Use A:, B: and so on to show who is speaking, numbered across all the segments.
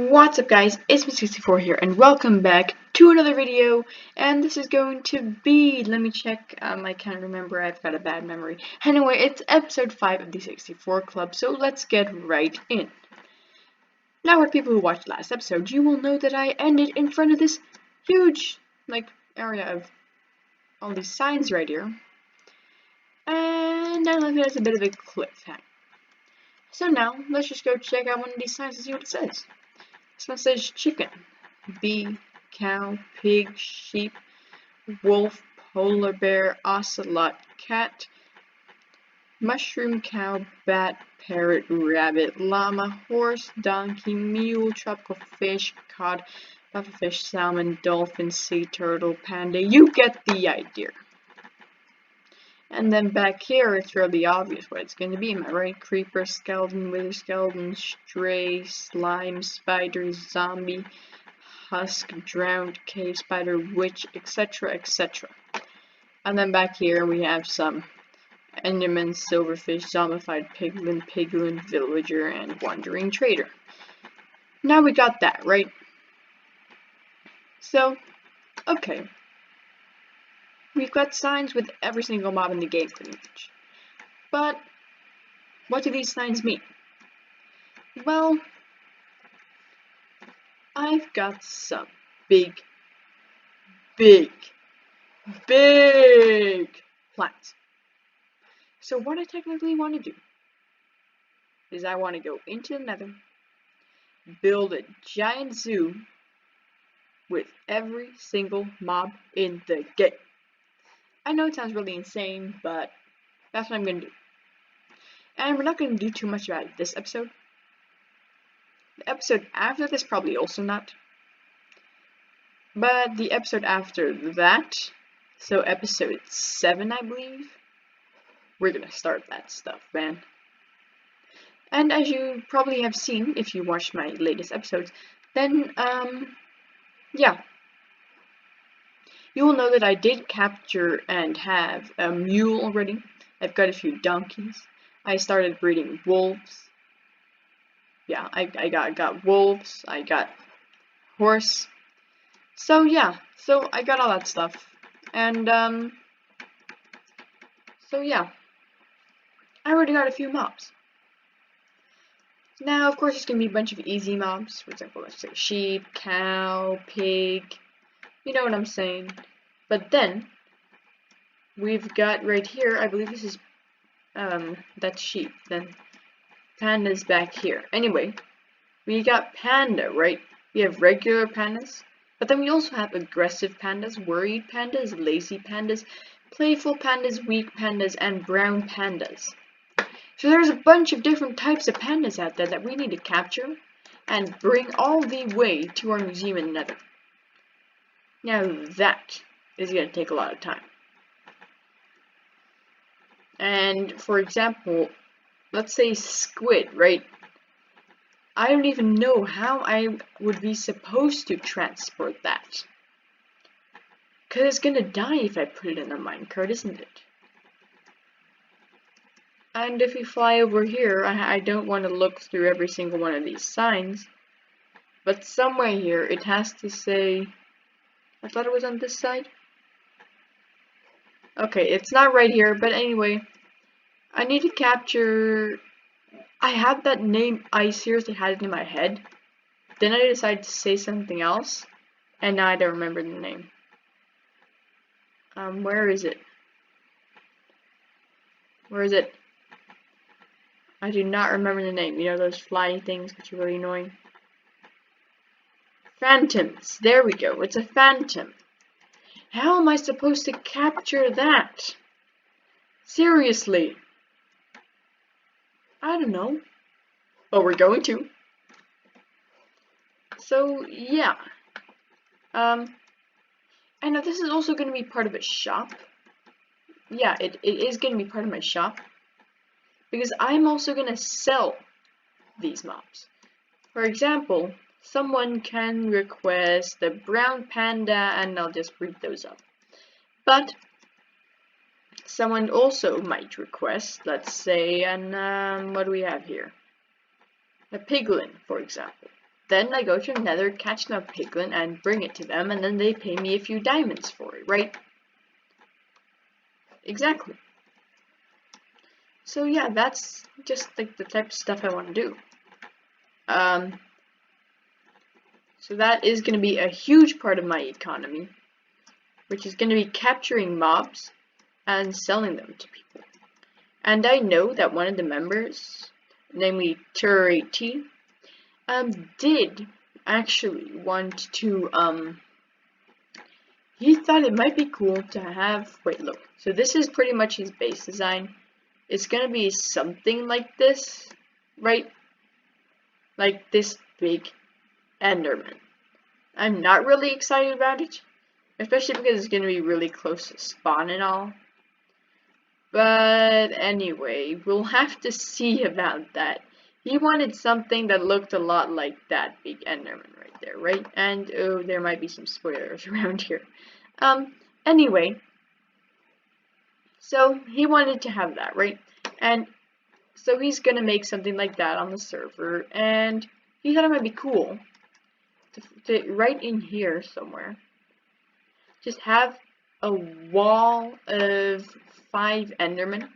A: What's up guys, it's me64 here and welcome back to another video, and this is going to be, let me check, I can't remember, I've got a bad memory. Anyway, it's episode 5 of the 64 Club, so let's get right in. Now for people who watched last episode, you will know that I ended in front of this huge, area of all these signs right here, and I left it as a bit of a cliffhanger. So now, let's just go check out one of these signs and see what it says. This one says chicken, bee, cow, pig, sheep, wolf, polar bear, ocelot, cat, mushroom cow, bat, parrot, rabbit, llama, horse, donkey, mule, tropical fish, cod, pufferfish, salmon, dolphin, sea turtle, panda. You get the idea. And then back here, it's really obvious what it's going to be, am I right? Creeper, skeleton, wither skeleton, stray, slime, spider, zombie, husk, drowned, cave spider, witch, etc., etc. And then back here we have some enderman, silverfish, zombified piglin, villager, and wandering trader. Now we got that, right? So, okay. We've got signs with every single mob in the game, pretty much. But, what do these signs mean? Well, I've got some big plans. So what I technically want to do is I want to go into the Nether, build a giant zoo with every single mob in the game. I know it sounds really insane, but that's what I'm going to do. And we're not going to do too much about it this episode. The episode after this, probably also not. But the episode after that, so episode 7, I believe, we're going to start that stuff, man. And as you probably have seen, if you watched my latest episodes, then, yeah. You will know that I did capture and have a mule already. I've got a few donkeys. I started breeding wolves. Yeah, I got wolves. I got horse. So yeah, so I got all that stuff. And so yeah, I already got a few mobs. Now, of course, it's gonna be a bunch of easy mobs. For example, let's say sheep, cow, pig. You know what I'm saying. But then, we've got right here, I believe this is, that's sheep. Then, panda's back here. Anyway, we got panda, right? We have regular pandas. But then we also have aggressive pandas, worried pandas, lazy pandas, playful pandas, weak pandas, and brown pandas. So there's a bunch of different types of pandas out there that we need to capture and bring all the way to our museum in the Nether. Now that is going to take a lot of time. And for example, let's say squid, right? I don't even know how I would be supposed to transport that. Because it's going to die if I put it in a minecart, isn't it? And if we fly over here, I don't want to look through every single one of these signs. But somewhere here, it has to say... I thought it was on this side. Okay, it's not right here, but anyway. I need to capture... I had that name, I seriously had it in my head. Then I decided to say something else. And now I don't remember the name. Where is it? Where is it? I do not remember the name. You know those flying things which are really annoying? Phantoms. There we go. It's a phantom. How am I supposed to capture that? Seriously. I don't know. But we're going to. So, yeah. I know this is also going to be part of a shop. Yeah, it is going to be part of my shop. Because I'm also going to sell these mobs. For example, someone can request the brown panda and I'll just breed those up. But someone also might request, let's say, what do we have here? A piglin, for example. then I go to Nether, catch them a piglin, and bring it to them, and then they pay me a few diamonds for it, right? Exactly. So yeah, that's just like the type of stuff I want to do. So that is going to be a huge part of my economy, which is going to be capturing mobs and selling them to people. And I know that one of the members, namely Turret, did actually want to, he thought it might be cool to have, wait, look, so this is pretty much his base design. It's gonna be something like this, right? Like this big Enderman. I'm not really excited about it, especially because it's gonna be really close to spawn and all. But anyway, we'll have to see about that. He wanted something that looked a lot like that big Enderman right there, right? And oh, there might be some spoilers around here. Anyway, so he wanted to have that, right? And so he's gonna make something like that on the server, and he thought it might be cool to right in here somewhere, just have a wall of 5 Endermen,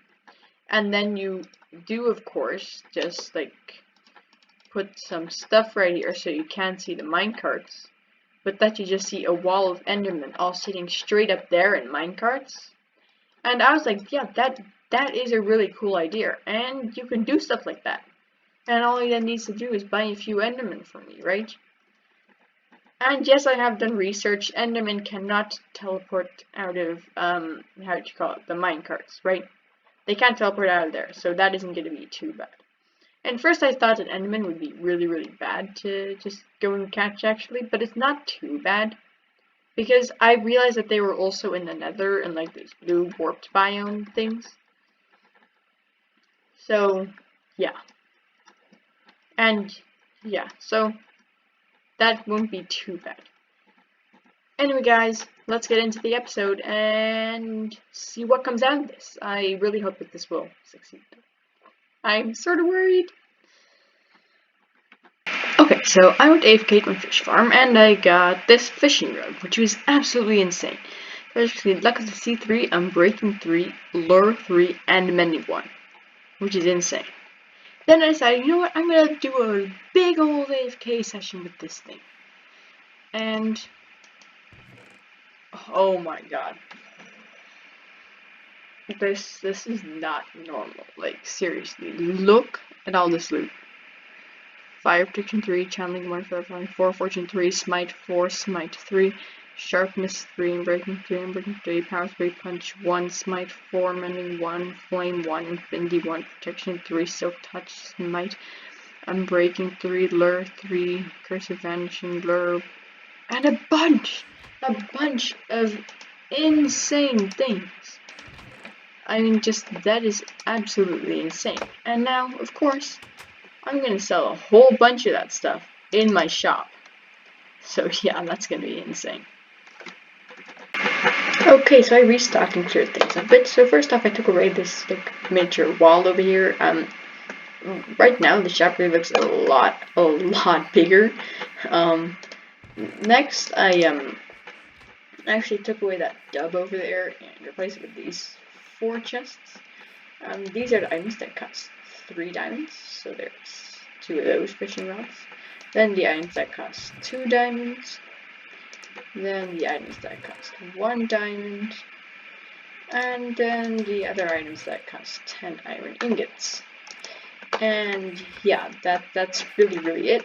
A: and then you do, of course, just like put some stuff right here so you can't see the minecarts, but that you just see a wall of Endermen all sitting straight up there in minecarts. And I was like, yeah, that is a really cool idea, and you can do stuff like that. And all he then needs to do is buy a few Endermen from me, right? And yes, I have done research. Endermen cannot teleport out of, how do you call it, the minecarts, right? They can't teleport out of there, so that isn't going to be too bad. And first I thought an Enderman would be really, really bad to just go and catch, actually, but it's not too bad. Because I realized that they were also in the Nether and like these blue warped biome things. So, yeah. And, yeah, so that won't be too bad. Anyway, guys, let's get into the episode and see what comes out of this. I really hope that this will succeed. I'm sort of worried. Okay, so I went AFK at my fish farm, and I got this fishing rod, which was absolutely insane. Basically, luck of the C3, Unbreaking 3, Lure 3, and Mending 1, which is insane. Then I decided, you know what, I'm gonna do a big old AFK session with this thing. And, oh my god. This is not normal. Like, seriously, look at all this loot. Fire Protection 3, Channeling 1, 4, Fortune 3, Smite 4, Smite 3, Sharpness 3, Unbreaking 3, Power 3, Punch 1, Smite 4, Mending 1, Flame 1, Infinity 1, Protection 3, Silk Touch, Smite, Unbreaking 3, Lure 3, Curse of Vanishing, Lure, and a bunch of insane things. I mean, just, that is absolutely insane. And now, of course, I'm gonna sell a whole bunch of that stuff in my shop. So yeah, that's gonna be insane. Okay, so I restocked and cleared things a bit. So first off, I took away this like miniature wall over here. Right now the shop really looks a lot bigger. Next, I actually took away that dub over there and replaced it with these 4 chests. These are the items that cost 3 diamonds, so there's 2 of those fishing rods. Then the items that cost 2 diamonds. Then the items that cost 1 diamond. And then the other items that cost 10 iron ingots. And yeah, that's really it.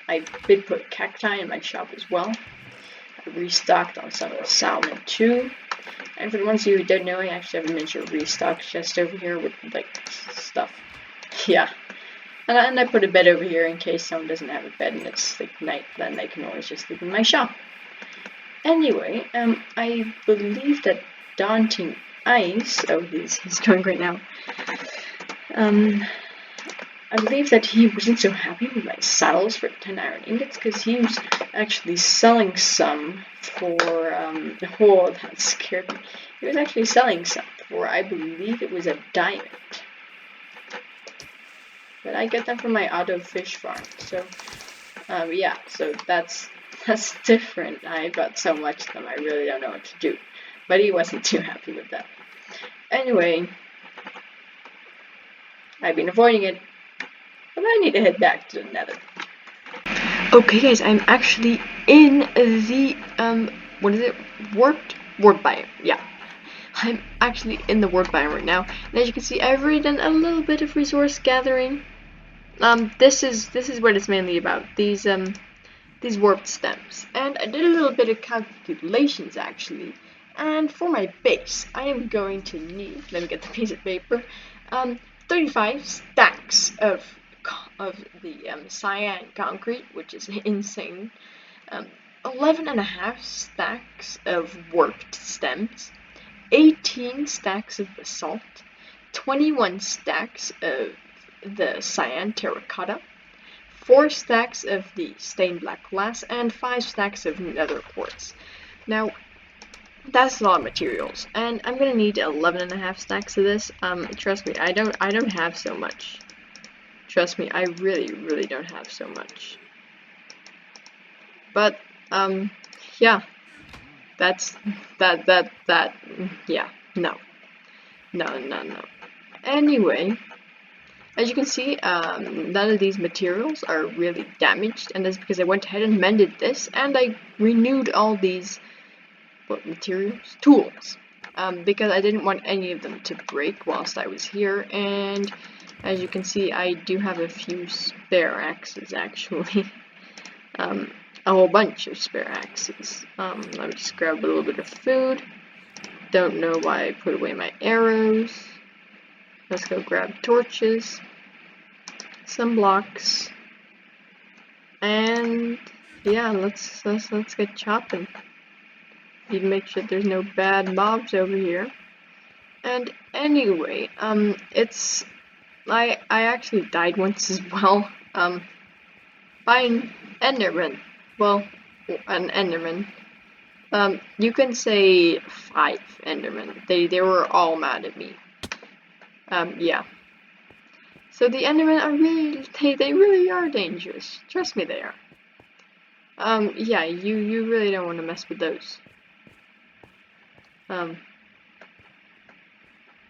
A: I did put cacti in my shop as well. I restocked on some of the salmon too. And for the ones of you who don't know, I actually have a miniature restock chest over here with like stuff. Yeah. And I put a bed over here in case someone doesn't have a bed and it's like night, then they can always just sleep in my shop. Anyway, I believe that Daunting Ice, oh he's going right now. I believe that he wasn't so happy with my saddles for 10 iron ingots because he was actually selling some for, oh, that scared me. He was actually selling some for, I believe it was a diamond. but I get them from my auto fish farm. So yeah, so that's different. I got so much of them, I really don't know what to do. But he wasn't too happy with that. Anyway, I've been avoiding it, but I need to head back to the Nether. Okay, guys, I'm actually in the what is it? Warp biome. Yeah, I'm actually in the warp biome right now, and as you can see, I've already done a little bit of resource gathering. This is what it's mainly about. These warped stems, and I did a little bit of calculations actually. And for my base, I am going to need, let me get the piece of paper, 35 stacks of the cyan concrete, which is insane. 11.5 stacks of warped stems, 18 stacks of basalt, 21 stacks of the cyan terracotta, 4 stacks of the stained black glass, and 5 stacks of nether quartz. Now, that's a lot of materials, and I'm gonna need 11.5 stacks of this. Trust me, I don't have so much. Trust me, I really don't have so much. But yeah, yeah, no. Anyway, as you can see, none of these materials are really damaged, and that's because I went ahead and mended this, and I renewed all these materials? Tools. Because I didn't want any of them to break whilst I was here, and as you can see, I do have a few spare axes, actually. A whole bunch of spare axes. Let me just grab a little bit of food. Don't know why I put away my arrows. Let's go grab torches, some blocks, and yeah, let's get chopping. Need to make sure there's no bad mobs over here. And anyway, I actually died once as well, by an Enderman. Well, an Enderman. You can say 5 Endermen. They were all mad at me. Yeah. So the Endermen are really, they really are dangerous. Trust me, they are. Yeah, you really don't want to mess with those.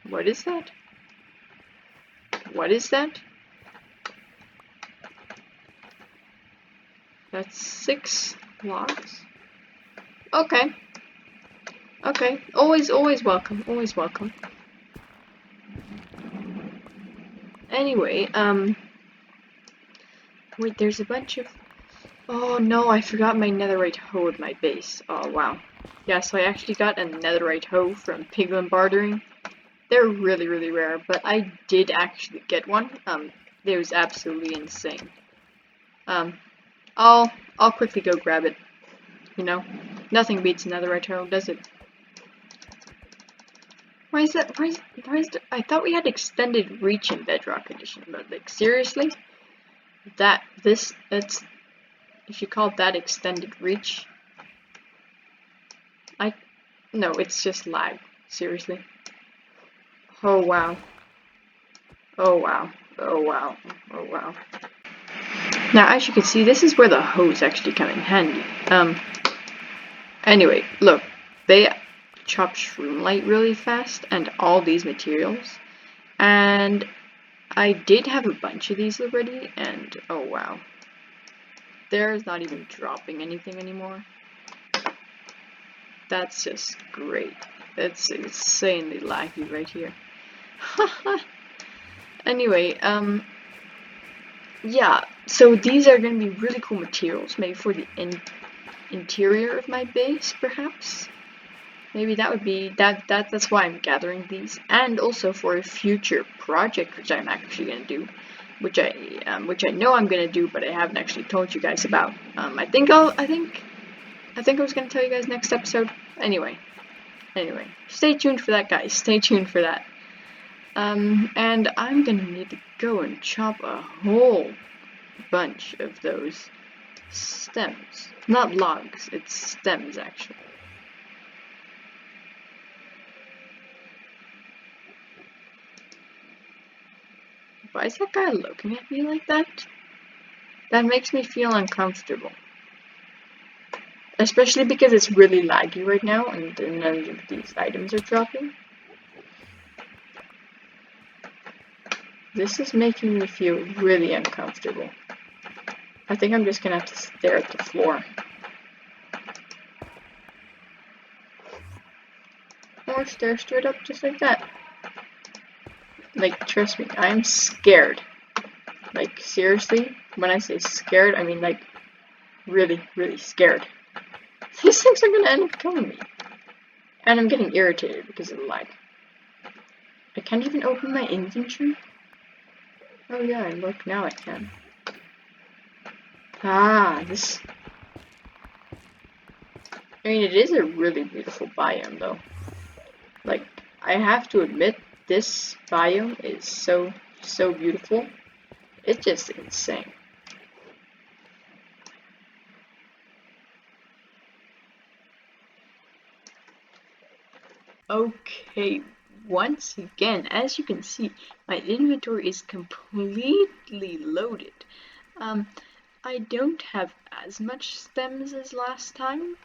A: What is that? What is that? That's 6 logs. Okay. Okay. Always welcome. Always welcome. Anyway, wait, there's a bunch of... Oh no, I forgot my netherite hoe at my base. Oh wow. Yeah, so I actually got a netherite hoe from piglin bartering. They're really rare, but I did actually get one. It was absolutely insane. I'll quickly go grab it. You know, nothing beats a netherite hoe, does it? Why is that? I thought we had extended reach in Bedrock Edition, but like seriously, it's if you call that extended reach, no, it's just lag. Seriously. Oh wow. Oh wow. Oh wow. Oh wow. Now, as you can see, this is where the hose actually come in handy. Anyway, look, they chop shroomlight really fast, and all these materials, and I did have a bunch of these already, and oh wow, there's not even dropping anything anymore. That's just great. That's insanely laggy right here. Anyway, yeah, so these are going to be really cool materials, maybe for the interior of my base, perhaps. Maybe that would be that's why I'm gathering these, and also for a future project which I'm actually going to do, which I know I'm going to do, but I haven't actually told you guys about. I think I was going to tell you guys next episode. Anyway, stay tuned for that, guys. Stay tuned for that. And I'm going to need to go and chop a whole bunch of those stems. Not logs, it's stems actually. Why is that guy looking at me like that? That makes me feel uncomfortable. Especially because it's really laggy right now and none of these items are dropping. This is making me feel really uncomfortable. I think I'm just gonna have to stare at the floor. Or stare straight up just like that. Like, trust me, I'm scared. Like, seriously, when I say scared, I mean like really, really scared. These things are gonna end up killing me. And I'm getting irritated because of the lag. I can't even open my inventory. Oh yeah, and look, now I can. Ah, this... I mean, it is a really beautiful biome, though. Like, I have to admit, this biome is so beautiful. It's just insane. Okay, once again, as you can see, my inventory is completely loaded. I don't have as much stems as last time,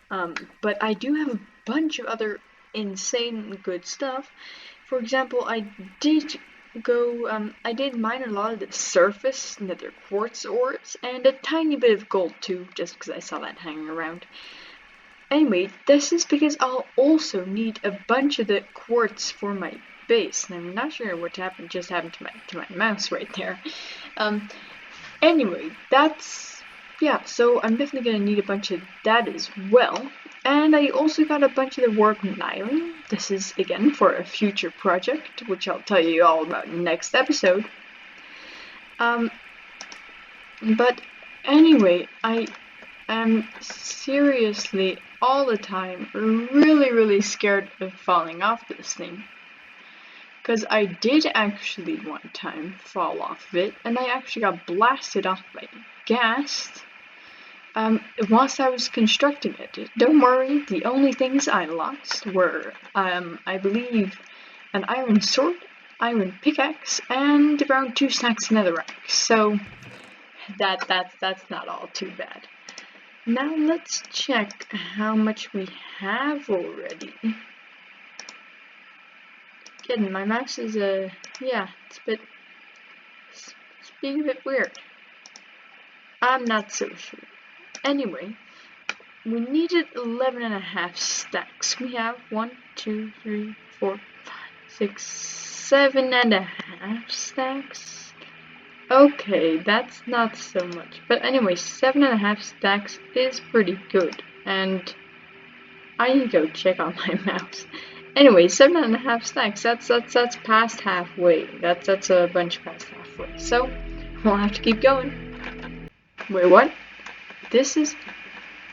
A: but I do have a bunch of other insane good stuff. For example, I did mine a lot of the surface nether quartz ores, and a tiny bit of gold too, just because I saw that hanging around. Anyway, this is because I'll also need a bunch of the quartz for my base, and I'm not sure what just happened to my mouse right there. Anyway, so I'm definitely gonna need a bunch of that as well. And I also got a bunch of the warp iron. This is, again, for a future project, which I'll tell you all about in the next episode. But anyway, I am seriously, all the time, really scared of falling off this thing. Because I did actually one time fall off of it, and I actually got blasted off by gas whilst I was constructing it. Don't worry, the only things I lost were, I believe, an iron sword, iron pickaxe, and around 2 stacks of netherrack. So that's not all too bad. Now let's check how much we have already. Again, my mouse is it's being a bit weird. I'm not so sure. Anyway, we needed 11.5 stacks. We have 1, 2, 3, 4, 5, 6, 7.5 stacks. Okay, that's not so much. But anyway, 7.5 stacks is pretty good. And I need to go check on my mouse. Anyway, 7.5 stacks. That's past halfway. That's a bunch past halfway. So we'll have to keep going. Wait, what? This is...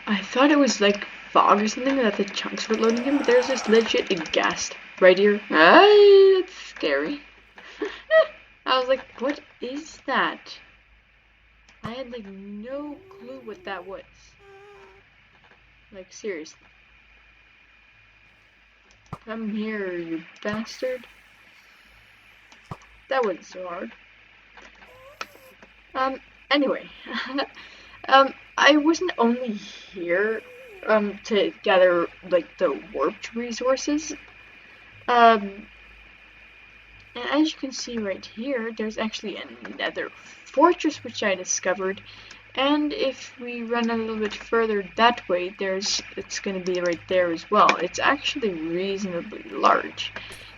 A: I thought it was like fog or something that the chunks were loading in, but there's just legit a ghast right here. Ah, that's scary. I was like, what is that? I had like no clue what that was. Like, seriously. Come here, you bastard. That wasn't so hard. Anyway. I wasn't only here, to gather, like, the warped resources. And as you can see right here, there's actually a nether fortress which I discovered. And if we run a little bit further that way, it's gonna be right there as well. It's actually reasonably large.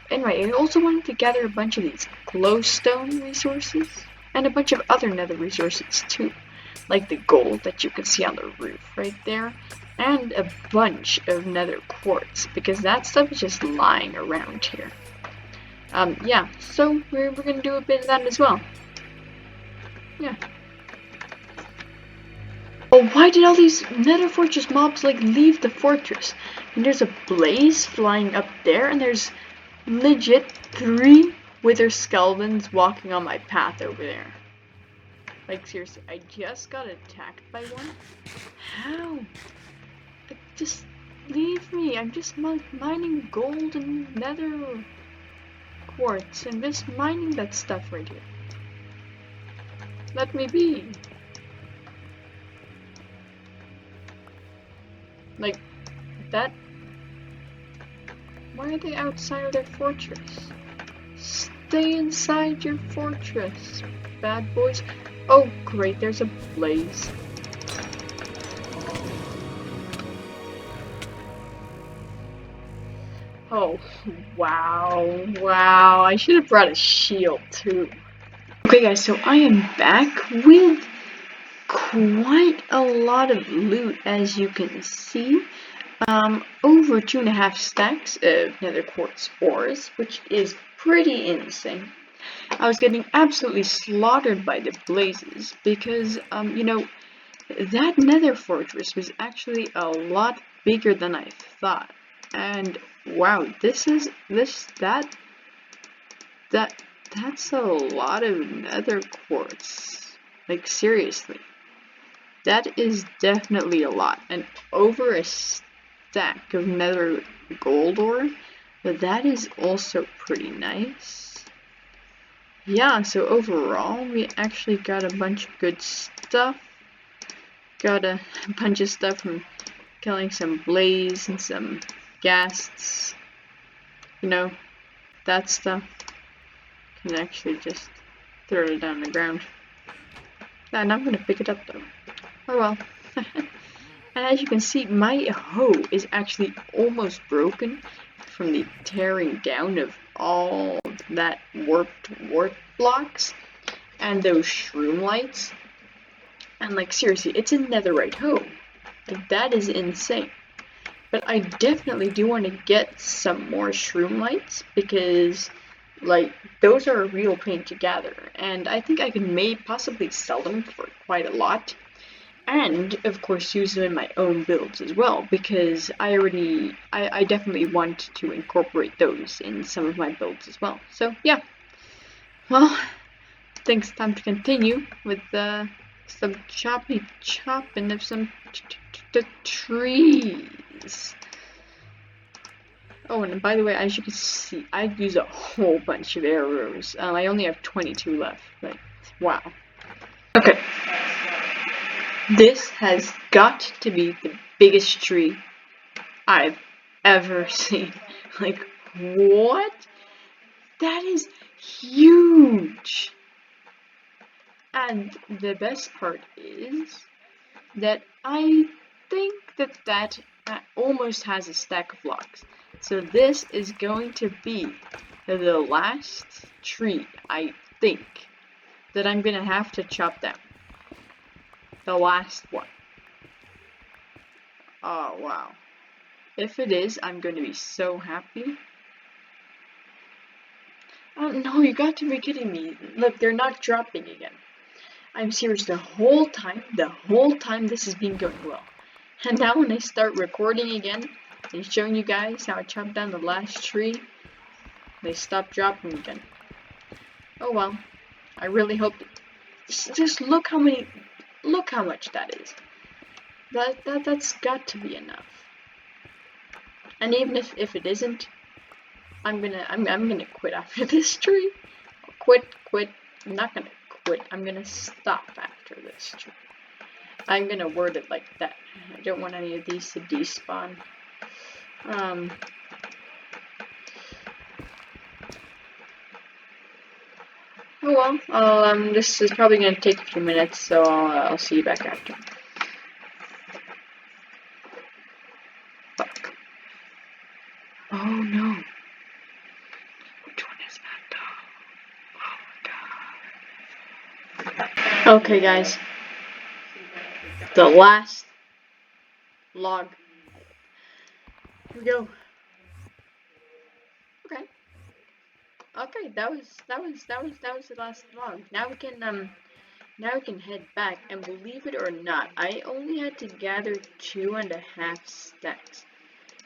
A: Anyway, I also wanted to gather a bunch of these glowstone resources, and a bunch of other nether resources too. Like the gold that you can see on the roof right there, and a bunch of nether quartz, because that stuff is just lying around here. So we're gonna do a bit of that as well. Yeah. Oh, why did all these nether fortress mobs, like, leave the fortress? And there's a blaze flying up there, and there's legit 3 wither skeletons walking on my path over there. Like, seriously, I just got attacked by one? How? Just leave me. I'm just mining gold and nether quartz. I'm just mining that stuff right here. Let me be. Like, that... Why are they outside of their fortress? Stay inside your fortress, bad boys. Oh, great, there's a blaze. Oh, wow, wow. I should have brought a shield, too. Okay, guys, so I am back with quite a lot of loot, as you can see. Over 2.5 stacks of nether quartz ores, which is pretty insane. I was getting absolutely slaughtered by the blazes because, you know, that nether fortress was actually a lot bigger than I thought. And wow, that's a lot of nether quartz. Like, seriously. That is definitely a lot. And over a stack of nether gold ore, but that is also pretty nice. Yeah, so overall, we actually got a bunch of good stuff. Got a bunch of stuff from killing some blaze and some ghasts. You know, that stuff. Can actually just throw it down the ground. And I'm gonna pick it up though. Oh well. And as you can see, my hoe is actually almost broken from the tearing down of all that warped wart blocks and those shroom lights. And like, seriously, it's a netherite hoe. Like, that is insane. But I definitely do want to get some more shroom lights because, like, those are a real pain to gather. And I think I can possibly sell them for quite a lot. And, of course, use them in my own builds as well, because I definitely want to incorporate those in some of my builds as well. So, yeah. Well, I think it's time to continue with some chopping of some trees. Oh, and by the way, as you can see, I use a whole bunch of arrows. I only have 22 left, but wow. Okay. This has got to be the biggest tree I've ever seen. Like, what? That is huge! And the best part is that I think that almost has a stack of logs. So this is going to be the last tree, I think, that I'm gonna have to chop down. The last one. Oh, wow. If it is, I'm going to be so happy. Oh, no, you got to be kidding me. Look, they're not dropping again. I'm serious, the whole time this has been going well. And now when I start recording again and showing you guys how I chopped down the last tree, they stop dropping again. Oh well. I really hope... Just look how much that is. That's got to be enough. And even if it isn't, I'm gonna quit after this tree. Quit. I'm not gonna quit. I'm gonna stop after this tree. I'm gonna word it like that. I don't want any of these to despawn. Oh well. This is probably gonna take a few minutes, so I'll see you back after. Fuck. Oh no. Which one is that though? Oh my god. Okay, guys. The last log. Here we go. Okay, that was the last log. Now we can head back, and believe it or not, I only had to gather 2.5 stacks.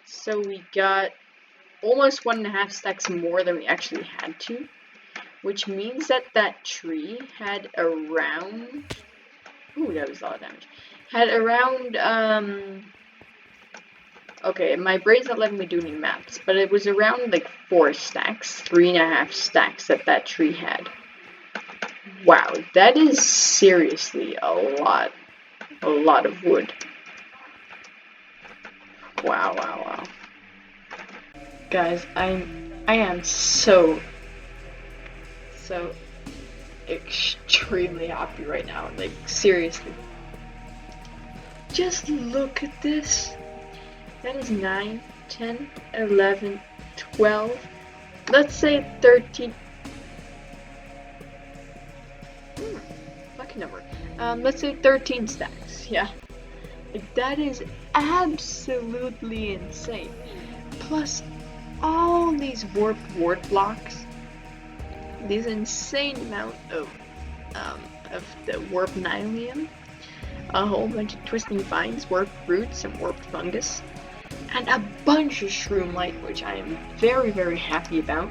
A: So we got almost 1.5 stacks more than we actually had to, which means that tree had around... Ooh, that was a lot of damage. Had around, okay, my brain's not letting me do any maths, but it was around like 4 stacks, 3.5 stacks that tree had. Wow, that is seriously a lot of wood. Wow, wow, wow. Guys, I am so extremely happy right now. Like, seriously. Just look at this. That is 9, 10, 11, 12. Let's say 13. Lucky number. Let's say 13 stacks. Yeah. Like, that is absolutely insane. Plus, all these warped wart blocks. These insane amount of the warped nylium. A whole bunch of twisting vines, warped roots, and warped fungus. And a bunch of shroomlight, which I am very happy about.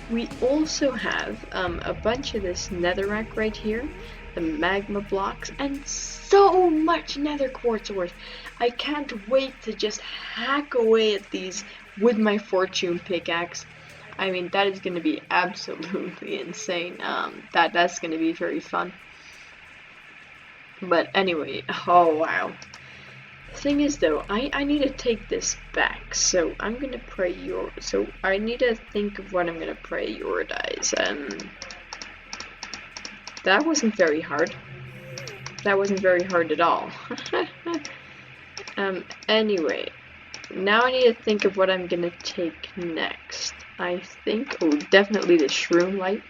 A: We also have a bunch of this netherrack right here, the magma blocks, and so much nether quartz ores. I can't wait to just hack away at these with my fortune pickaxe. I mean, that is going to be absolutely insane. That's going to be very fun. But anyway, oh wow. Thing is though, I need to take this back, so I'm gonna so I need to think of what I'm gonna prioritize. That wasn't very hard. That wasn't very hard at all. Anyway, now I need to think of what I'm gonna take next. I think, oh, definitely the shroom light.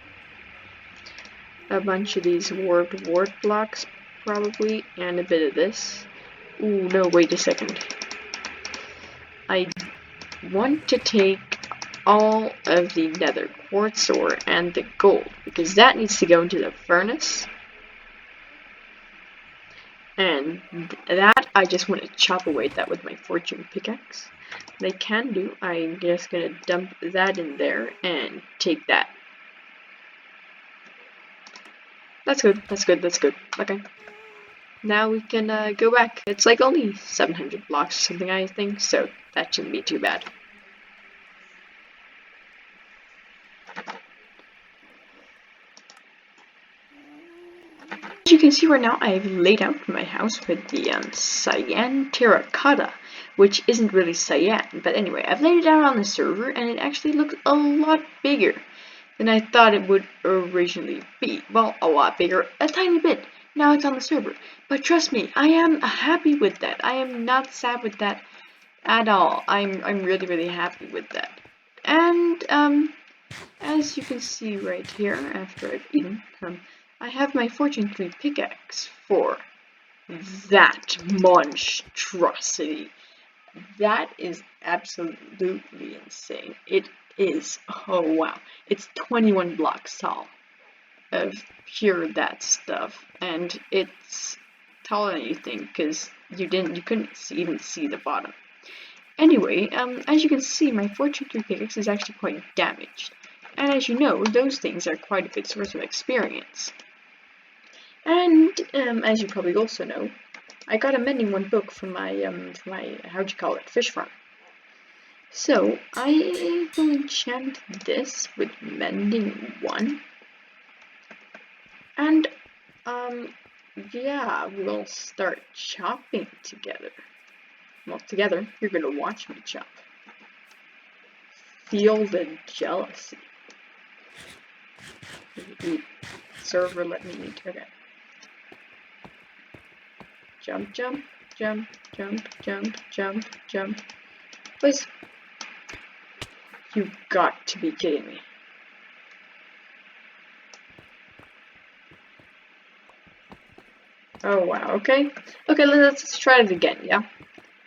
A: A bunch of these warped wart blocks, probably, and a bit of this. Ooh, no, wait a second. I want to take all of the nether quartz ore and the gold, because that needs to go into the furnace. And that, I just want to chop away that with my fortune pickaxe. They can do. I'm just going to dump that in there and take that. That's good, that's good, that's good. Okay. Now we can go back. It's like only 700 blocks or something, I think, so that shouldn't be too bad. As you can see right now, I've laid out my house with the cyan terracotta, which isn't really cyan, but anyway, I've laid it out on the server, and it actually looks a lot bigger than I thought it would originally be. Well, a lot bigger, a tiny bit. Now it's on the server, but trust me, I am happy with that. I am not sad with that at all. I'm really happy with that. And as you can see right here, after I've eaten, I have my Fortune 3 pickaxe for that monstrosity. That is absolutely insane. It is, oh wow, it's 21 blocks tall of pure that stuff, and it's taller than you think because you couldn't even see the bottom. Anyway, as you can see, my Fortune 3 pickaxe is actually quite damaged, and as you know, those things are quite a good source of experience. And as you probably also know, I got a mending 1 book from my how'd you call it, fish farm. So I will enchant this with mending 1, and yeah, we'll start chopping together. Well, together, you're gonna watch me chop. Feel the jealousy. Eat. Server, let me eat. Okay. Jump, jump, jump, jump, jump, jump, jump. Please. You got to be kidding me. Oh wow, okay. Okay, let's try it again, yeah?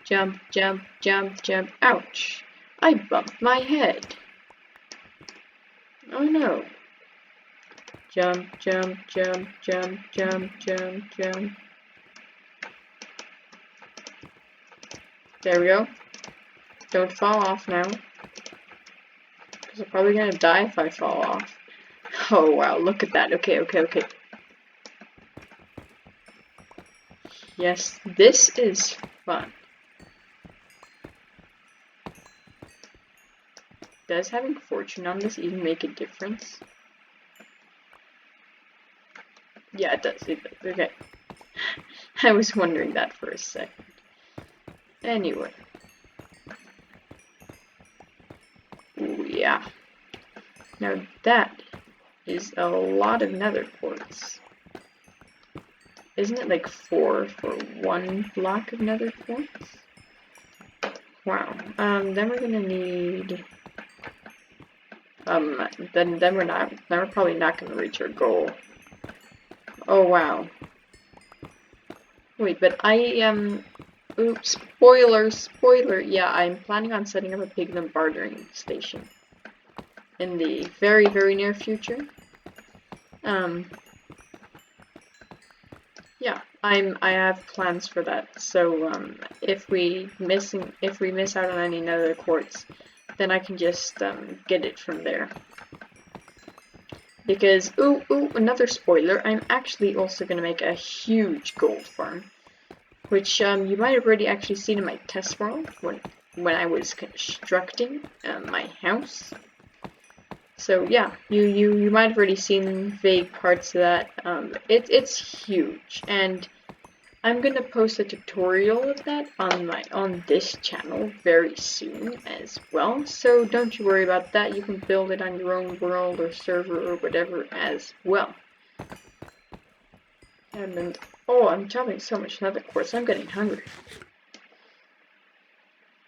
A: Jump, jump, jump, jump. Ouch. I bumped my head. Oh no. Jump, jump, jump, jump, jump, jump, jump. There we go. Don't fall off now. Because I'm probably gonna die if I fall off. Oh wow, look at that. Okay, okay, okay. Yes, this is fun. Does having fortune on this even make a difference? Yeah, it does. It does. Okay. I was wondering that for a second. Anyway. Ooh, yeah. Now that is a lot of nether quartz. Isn't it like 4 for 1 block of nether quartz? Wow. Then we're gonna need... then we're probably not gonna reach our goal. Oh, wow. Wait, but oops, spoiler, yeah, I'm planning on setting up a pigment bartering station in the very, very near future. Yeah, I have plans for that. So, if we miss out on any nether quartz, then I can just, get it from there. Because, ooh, another spoiler, I'm actually also gonna make a huge gold farm. Which you might have already actually seen in my test world when I was constructing my house. So yeah, you might have already seen vague parts of that. It's huge, and I'm gonna post a tutorial of that on this channel very soon as well. So don't you worry about that. You can build it on your own world or server or whatever as well. And oh, I'm chopping so much nether quartz, I'm getting hungry.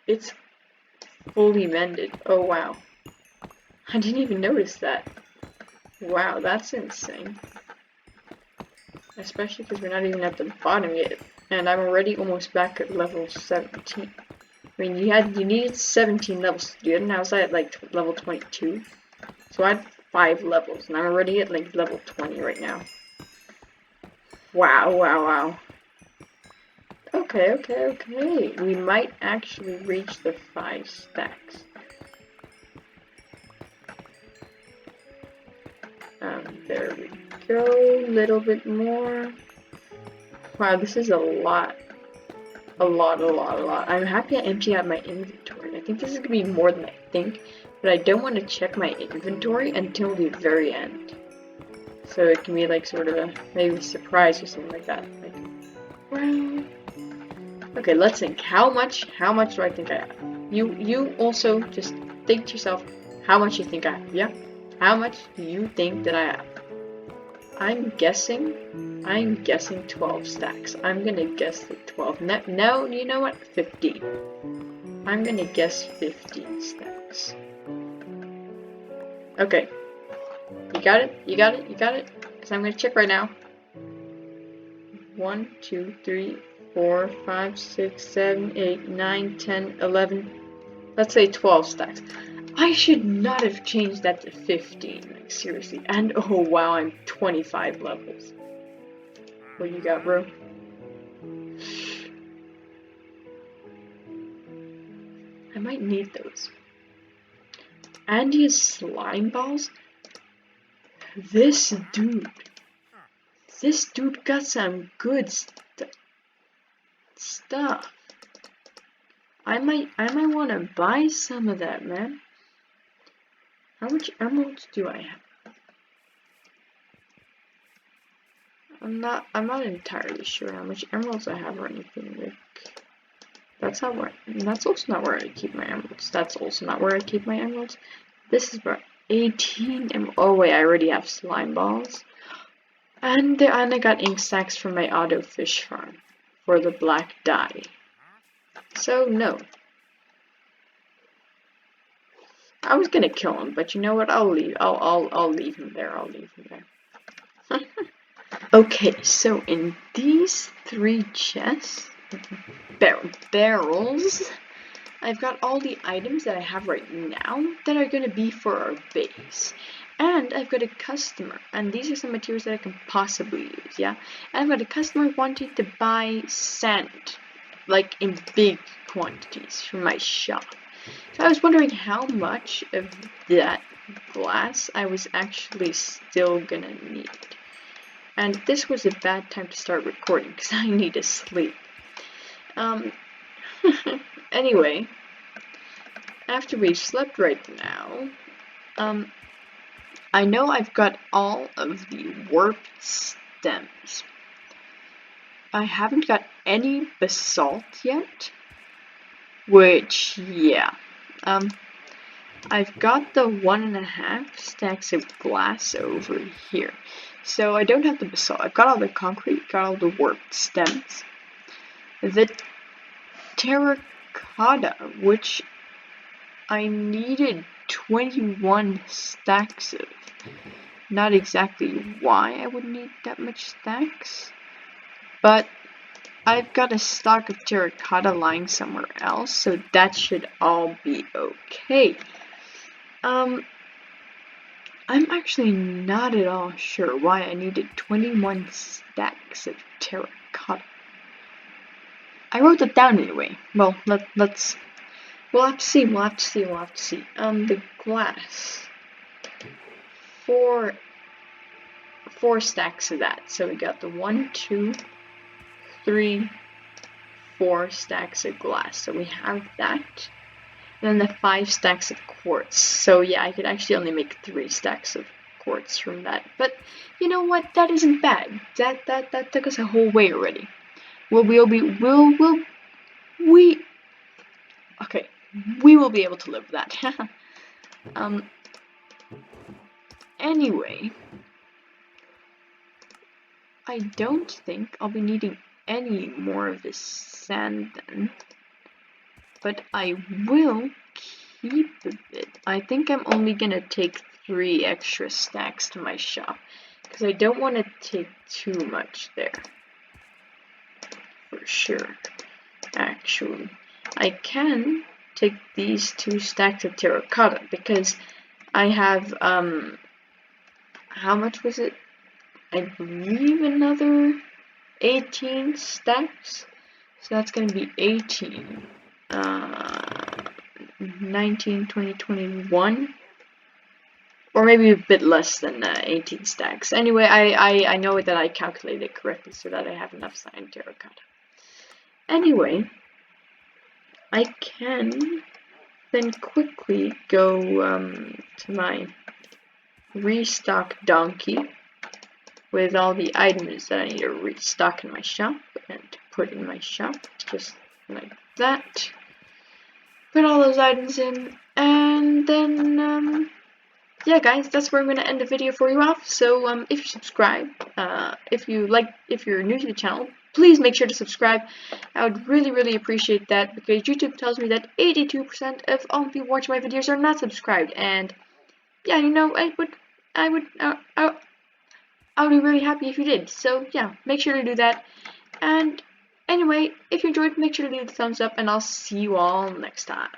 A: It's fully mended. Oh wow. I didn't even notice that. Wow, that's insane. Especially because we're not even at the bottom yet. And I'm already almost back at level 17. I mean, you needed 17 levels to do it, and I was at like level 22. So I had 5 levels, and I'm already at like level 20 right now. Wow. Okay. We might actually reach the 5 stacks. There we go. A little bit more. Wow, this is a lot. A lot. I'm happy I emptied out my inventory. I think this is gonna be more than I think, but I don't want to check my inventory until the very end. So it can be like sort of a maybe surprise or something like that. Like, well, okay, let's think. How much do I think I have? You also just think to yourself how much you think I have, yeah? How much do you think that I have? I'm guessing 12 stacks. I'm gonna guess the 12. No, you know what? 15. I'm gonna guess 15 stacks. Okay. You got it? Because I'm gonna check right now. 1, 2, 3, 4, 5, 6, 7, 8, 9, 10, 11. Let's say 12 stacks. I should not have changed that to 15, like seriously. And oh wow, I'm 25 levels. What you got, bro? I might need those. And his slime balls? This dude got some good stuff. I might want to buy some of that, man. How much emeralds do I have? I'm not entirely sure how much emeralds I have or anything. Like, that's also not where I keep my emeralds. That's also not where I keep my emeralds. This is about 18 emeralds. Oh wait, I already have slime balls. And I got ink sacks from my auto fish farm for the black dye. So no. I was gonna kill him, but you know what? I'll leave him there. Okay, so in these 3 chests, barrels, I've got all the items that I have right now that are gonna be for our base. And I've got a customer, and these are some materials that I can possibly use, yeah? And I've got a customer wanting to buy sand, like in big quantities from my shop. So I was wondering how much of that glass I was actually still gonna need. And this was a bad time to start recording because I need to sleep. Anyway, after we've slept right now, I know I've got all of the warped stems. I haven't got any basalt yet, which, yeah. I've got the 1.5 stacks of glass over here. So I don't have the basalt. I've got all the concrete, got all the warped stems. The terracotta, which I needed 21 stacks of. Not exactly why I would need that much stacks, but I've got a stock of terracotta lying somewhere else, so that should all be okay. I'm actually not at all sure why I needed 21 stacks of terracotta. I wrote that down anyway. Well, we'll have to see. The glass. Four stacks of that. So we got the 1, 2, 3, 4 stacks of glass. So we have that. And then the 5 stacks of quartz. So yeah, I could actually only make 3 stacks of quartz from that. But you know what? That isn't bad. That took us a whole way already. We will be able to live with that. Anyway, I don't think I'll be needing any more of this sand then, but I will keep a bit. I think I'm only gonna take 3 extra stacks to my shop, because I don't want to take too much there. For sure. Actually, I can take these 2 stacks of terracotta, because I have, how much was it? I believe another 18 stacks. So that's going to be 18, 19, 20, 21. Or maybe a bit less than 18 stacks. Anyway, I know that I calculated it correctly so that I have enough cyan terracotta. Anyway, I can then quickly go to my restock donkey with all the items that I need to restock in my shop and to put in my shop, just like that. Put all those items in, and then yeah, guys, that's where I'm gonna end the video for you off. So if you subscribe, if you're new to the channel, please make sure to subscribe. I would really appreciate that, because YouTube tells me that 82% of all the people watching my videos are not subscribed, and yeah, you know, I would be really happy if you did. So yeah, make sure to do that. And anyway, if you enjoyed, make sure to leave a thumbs up, and I'll see you all next time.